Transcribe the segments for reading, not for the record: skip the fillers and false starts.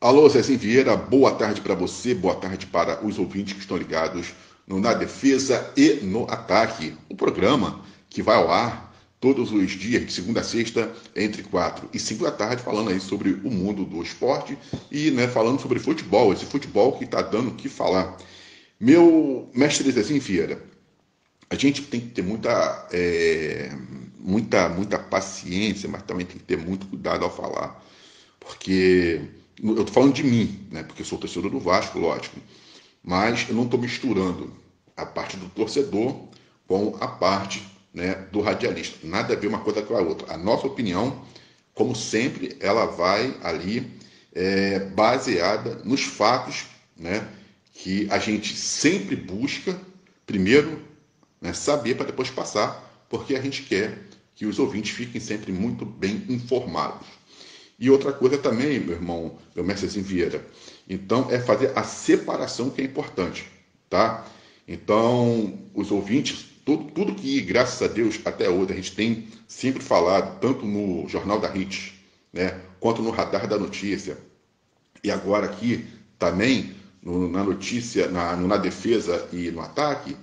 Alô, Zezinho Vieira, boa tarde para você, boa tarde para os ouvintes que estão ligados no Na Defesa e no Ataque, o programa que vai ao ar todos os dias, de segunda a sexta, entre 4 e 5 da tarde, falando aí sobre o mundo do esporte e falando sobre futebol, esse futebol que está dando o que falar. Meu mestre Zezinho Vieira, a gente tem que ter muita paciência, mas também tem que ter muito cuidado ao falar. Porque eu estou falando de mim, né? Porque eu sou torcedor do Vasco, lógico. Mas eu não estou misturando a parte do torcedor com a parte, né, do radialista. Nada a ver uma coisa com a outra. A nossa opinião, como sempre, ela vai ali baseada nos fatos, né, que a gente sempre busca, primeiro, né, saber para depois passar, porque a gente quer que os ouvintes fiquem sempre muito bem informados. E outra coisa também, meu irmão, meu mestre Vieira, então é fazer a separação que é importante, tá? Então, os ouvintes, tudo que, graças a Deus, até hoje a gente tem sempre falado, tanto no Jornal da Hits, né, quanto no Radar da Notícia, e agora aqui também na notícia, na defesa e no ataque,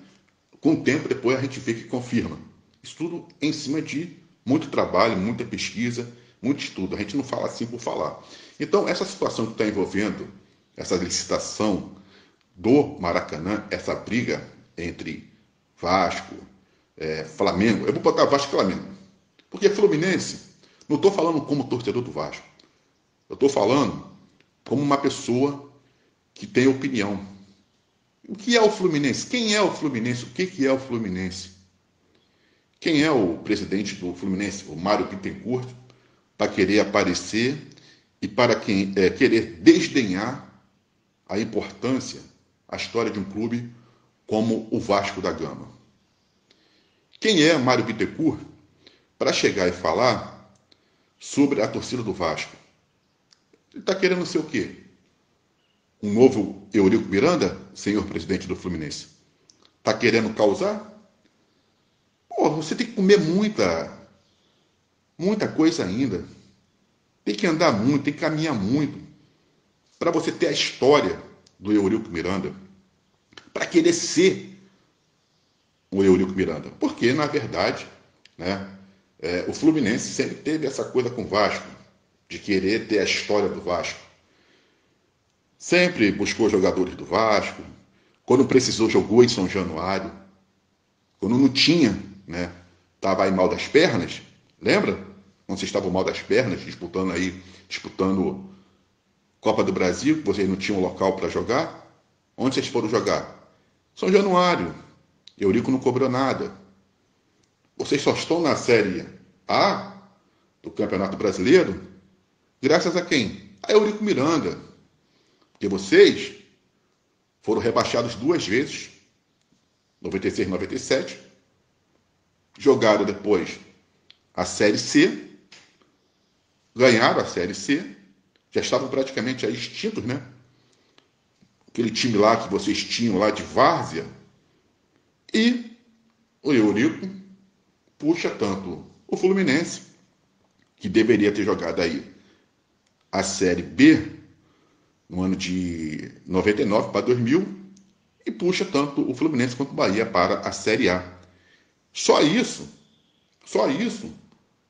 com o tempo depois a gente vê que confirma. Isso tudo em cima de muito trabalho, muita pesquisa, muito estudo. A gente não fala assim por falar. Então, essa situação que está envolvendo essa licitação do Maracanã, essa briga entre Vasco, Flamengo, eu vou botar Vasco e Flamengo, porque Fluminense, não estou falando como torcedor do Vasco, eu estou falando como uma pessoa que tem opinião. O que é o Fluminense? Quem é o Fluminense? O que é o Fluminense? Quem é o presidente do Fluminense? O Mário Bittencourt, para querer aparecer e para querer desdenhar a importância, a história de um clube como o Vasco da Gama. Quem é Mário Bittencourt para chegar e falar sobre a torcida do Vasco? Ele está querendo ser o quê? Um novo Eurico Miranda, senhor presidente do Fluminense? Está querendo causar? Pô, você tem que comer muita coisa ainda. Tem que andar muito, tem que caminhar muito para você ter a história do Eurico Miranda, para querer ser o Eurico Miranda. Porque, na verdade, né, o Fluminense sempre teve essa coisa com o Vasco, de querer ter a história do Vasco. Sempre buscou jogadores do Vasco. Quando precisou, jogou em São Januário. Quando não tinha, né, estava aí mal das pernas, lembra? Quando vocês estavam mal das pernas, disputando Copa do Brasil, que vocês não tinham local para jogar. Onde vocês foram jogar? São Januário. Eurico não cobrou nada. Vocês só estão na Série A do Campeonato Brasileiro graças a quem? A Eurico Miranda. Porque vocês foram rebaixados 2 vezes, 96 e 97, jogaram depois a Série C, ganharam a Série C, já estavam praticamente aí extintos, né? Aquele time lá que vocês tinham lá de várzea, e o Eurico puxa tanto o Fluminense, que deveria ter jogado aí a Série B no ano de 99 para 2000, e puxa tanto o Fluminense quanto o Bahia para a Série A. Só isso,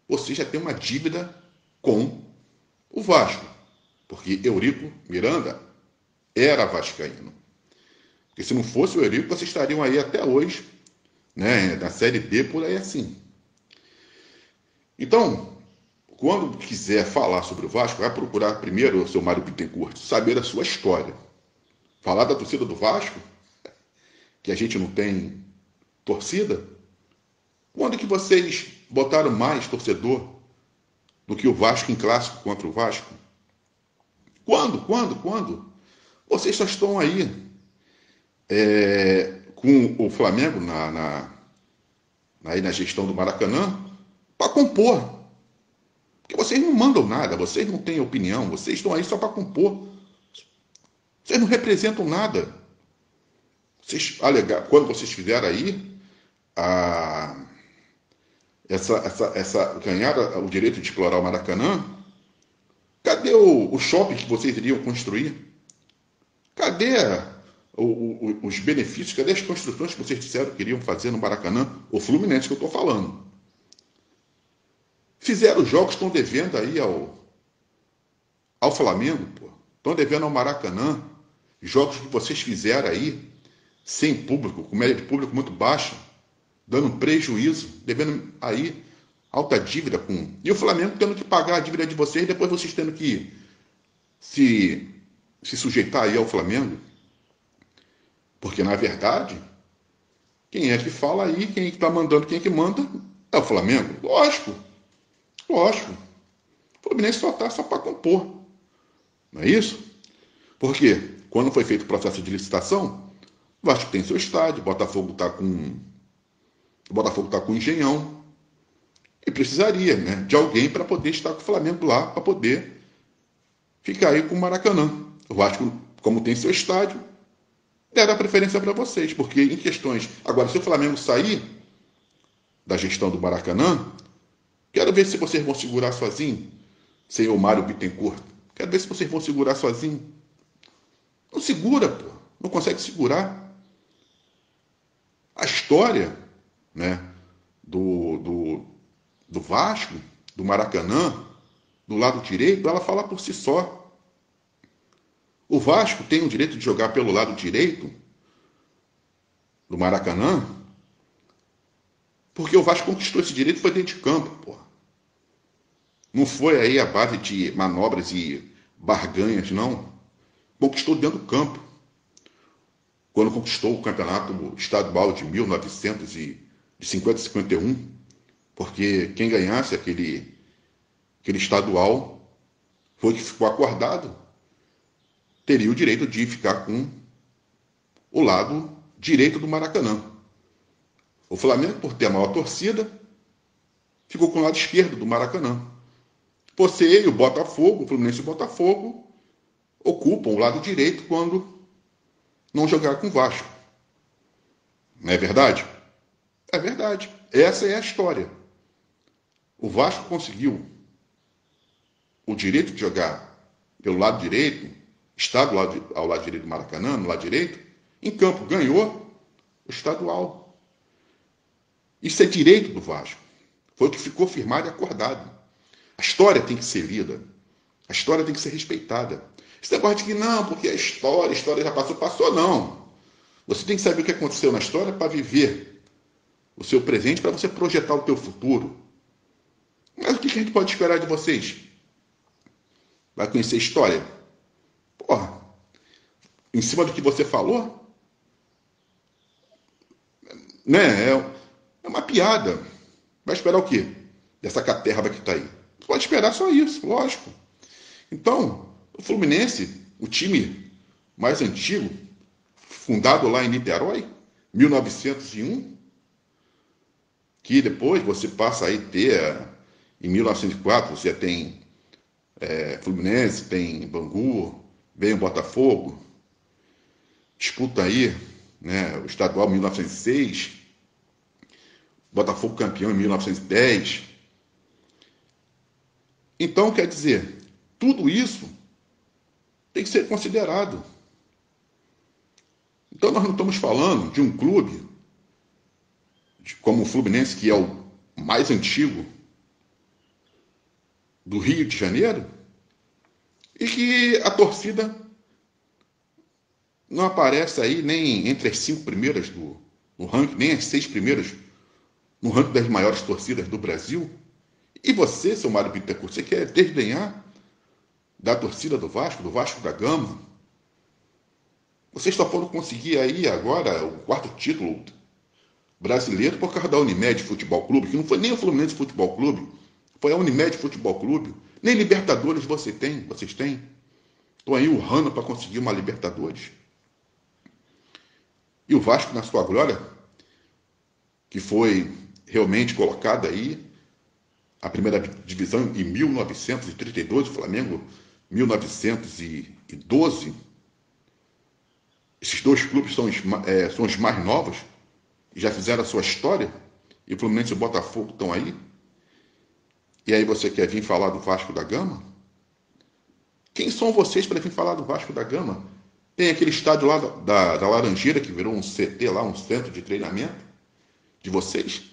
você já tem uma dívida com o Vasco, porque Eurico Miranda era vascaíno. Porque se não fosse o Eurico, vocês estariam aí até hoje, né, na Série D, por aí assim. Então, quando quiser falar sobre o Vasco, vai procurar primeiro o seu Mário Bittencourt, saber a sua história. Falar da torcida do Vasco, que a gente não tem torcida. Quando que vocês botaram mais torcedor do que o Vasco em clássico contra o Vasco? Quando? Vocês só estão aí com o Flamengo aí na gestão do Maracanã para compor. Porque vocês não mandam nada, vocês não têm opinião, vocês estão aí só para compor. Vocês não representam nada. Quando vocês fizeram aí ganhar o direito de explorar o Maracanã, Cadê o shopping que vocês iriam construir? Cadê os benefícios? Cadê as construções que vocês disseram que iriam fazer no Maracanã? O Fluminense que eu estou falando. Fizeram jogos, estão devendo aí ao Flamengo, pô. Estão devendo ao Maracanã. Jogos que vocês fizeram aí, sem público, com média de público muito baixa, dando um prejuízo, devendo aí alta dívida com. E o Flamengo tendo que pagar a dívida de vocês, depois vocês tendo que se sujeitar aí ao Flamengo. Porque, na verdade, quem é que fala aí, quem é que está mandando, quem é que manda, é o Flamengo. Lógico. Lógico. O Fluminense só está só para compor. Não é isso? Porque quando foi feito o processo de licitação, o Vasco tem seu estádio, o Botafogo está com o Engenhão. E precisaria, né, de alguém para poder estar com o Flamengo lá, para poder ficar aí com o Maracanã. O Vasco, como tem seu estádio, deram a preferência para vocês, porque em questões... Agora, se o Flamengo sair da gestão do Maracanã, quero ver se vocês vão segurar sozinho, sem o Mário Bittencourt. Quero ver se vocês vão segurar sozinho. Não segura, pô. Não consegue segurar. A história, né, do Vasco, do Maracanã, do lado direito, ela fala por si só. O Vasco tem o direito de jogar pelo lado direito do Maracanã, porque o Vasco conquistou esse direito foi dentro de campo, pô. Não foi aí a base de manobras e barganhas, não. Conquistou dentro do campo. Quando conquistou o campeonato estadual de 1950-51, porque quem ganhasse aquele estadual foi que ficou acordado, teria o direito de ficar com o lado direito do Maracanã. O Flamengo, por ter a maior torcida, ficou com o lado esquerdo do Maracanã. Você e o Botafogo, o Fluminense e o Botafogo, ocupam o lado direito quando não jogar com o Vasco. Não é verdade? É verdade. Essa é a história. O Vasco conseguiu o direito de jogar pelo lado direito, está ao lado direito do Maracanã, no lado direito, em campo, ganhou o estadual. Isso é direito do Vasco. Foi o que ficou firmado e acordado. A história tem que ser lida. A história tem que ser respeitada. Esse negócio de que não, porque a história já passou, não. Você tem que saber o que aconteceu na história para viver o seu presente, para você projetar o teu futuro. Mas o que a gente pode esperar de vocês? Vai conhecer a história? Porra, em cima do que você falou, né? É uma piada. Vai esperar o quê? Dessa caterva que está aí. Pode esperar só isso, lógico. Então, o Fluminense, o time mais antigo, fundado lá em Niterói, 1901, que depois você passa aí a ter, em 1904, você tem Fluminense, tem Bangu, vem o Botafogo, disputa aí, né, o estadual 1906, Botafogo campeão em 1910. Então, quer dizer, tudo isso tem que ser considerado. Então, nós não estamos falando de um clube como o Fluminense, que é o mais antigo do Rio de Janeiro, e que a torcida não aparece aí nem entre as 5 primeiras no ranking, nem as 6 primeiras no ranking das maiores torcidas do Brasil. E você, seu Mário Bittencourt, você quer desdenhar da torcida do Vasco da Gama? Vocês só foram conseguir aí agora o 4º título brasileiro por causa da Unimed Futebol Clube, que não foi nem o Fluminense Futebol Clube, foi a Unimed Futebol Clube. Nem Libertadores vocês têm. Estão aí urrando para conseguir uma Libertadores. E o Vasco, na sua glória, que foi realmente colocada aí, a primeira divisão em 1932, o Flamengo 1912. Esses dois clubes são os mais novos, já fizeram a sua história, e o Fluminense e o Botafogo estão aí. E aí você quer vir falar do Vasco da Gama? Quem são vocês para vir falar do Vasco da Gama? Tem aquele estádio lá da Laranjeira, que virou um CT lá, um centro de treinamento de vocês.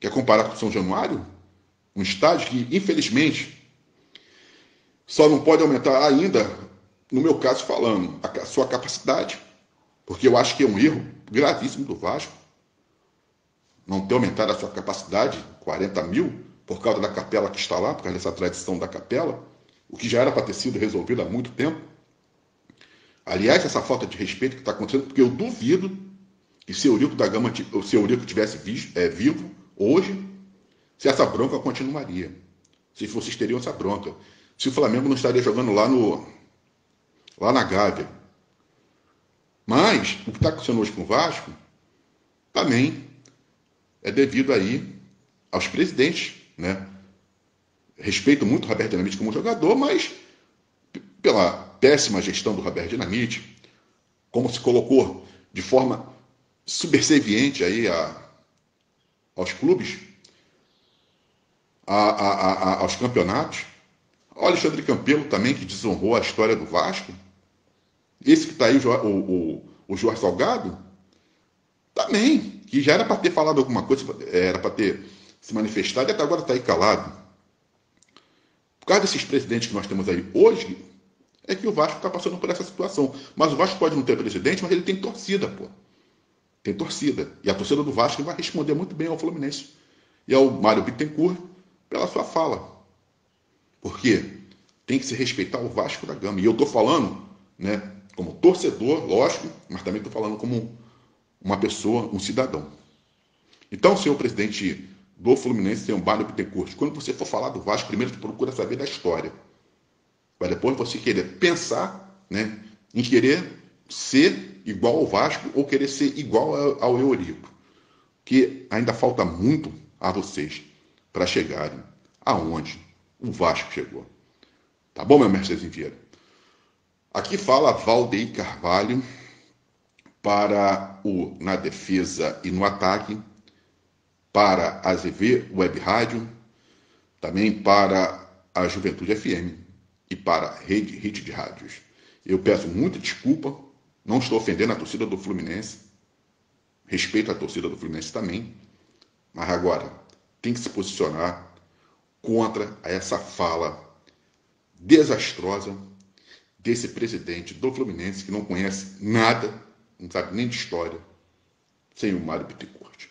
Quer comparar com o São Januário? Um estádio que, infelizmente, só não pode aumentar ainda, no meu caso falando, a sua capacidade, porque eu acho que é um erro gravíssimo do Vasco não ter aumentado a sua capacidade, 40 mil, por causa da capela que está lá, por causa dessa tradição da capela, o que já era para ter sido resolvido há muito tempo. Aliás, essa falta de respeito que está acontecendo, porque eu duvido que se o Eurico da Gama, o seu Eurico tivesse vivo hoje, se essa bronca continuaria. Se vocês teriam essa bronca. Se o Flamengo não estaria jogando lá na Gávea. Mas o que está acontecendo hoje com o Vasco também é devido aí aos presidentes, né? Respeito muito o Roberto Dinamite como jogador, mas pela péssima gestão do Roberto Dinamite, como se colocou de forma subserviente aí aos clubes, aos campeonatos. O Alexandre Campelo também, que desonrou a história do Vasco. Esse que está aí, o Jorge Salgado, também, que já era para ter falado alguma coisa, era para ter se manifestado, e até agora está aí calado. Por causa desses presidentes que nós temos aí hoje, é que o Vasco está passando por essa situação. Mas o Vasco pode não ter presidente, mas ele tem torcida, pô. Tem torcida. E a torcida do Vasco vai responder muito bem ao Fluminense e ao Mário Bittencourt pela sua fala. Por quê? Tem que se respeitar o Vasco da Gama. E eu estou falando, né, como torcedor, lógico, mas também estou falando como uma pessoa, um cidadão. Então, senhor presidente do Fluminense, senhor Mário Bittencourt, quando você for falar do Vasco, primeiro você procura saber da história. Para depois você querer pensar, né, em querer ser igual ao Vasco ou querer ser igual ao Eurico. Que ainda falta muito a vocês para chegarem aonde o Vasco chegou. Tá bom, meu Mercedes Vieira? Aqui fala Valdeir Carvalho para o Na Defesa e no Ataque, para a ZV Web Rádio, também para a Juventude FM e para a Rede de Rádios. Eu peço muita desculpa, não estou ofendendo a torcida do Fluminense, respeito a torcida do Fluminense também, mas agora tem que se posicionar contra essa fala desastrosa desse presidente do Fluminense que não conhece nada, não sabe nem de história, sem o Mário Bittencourt.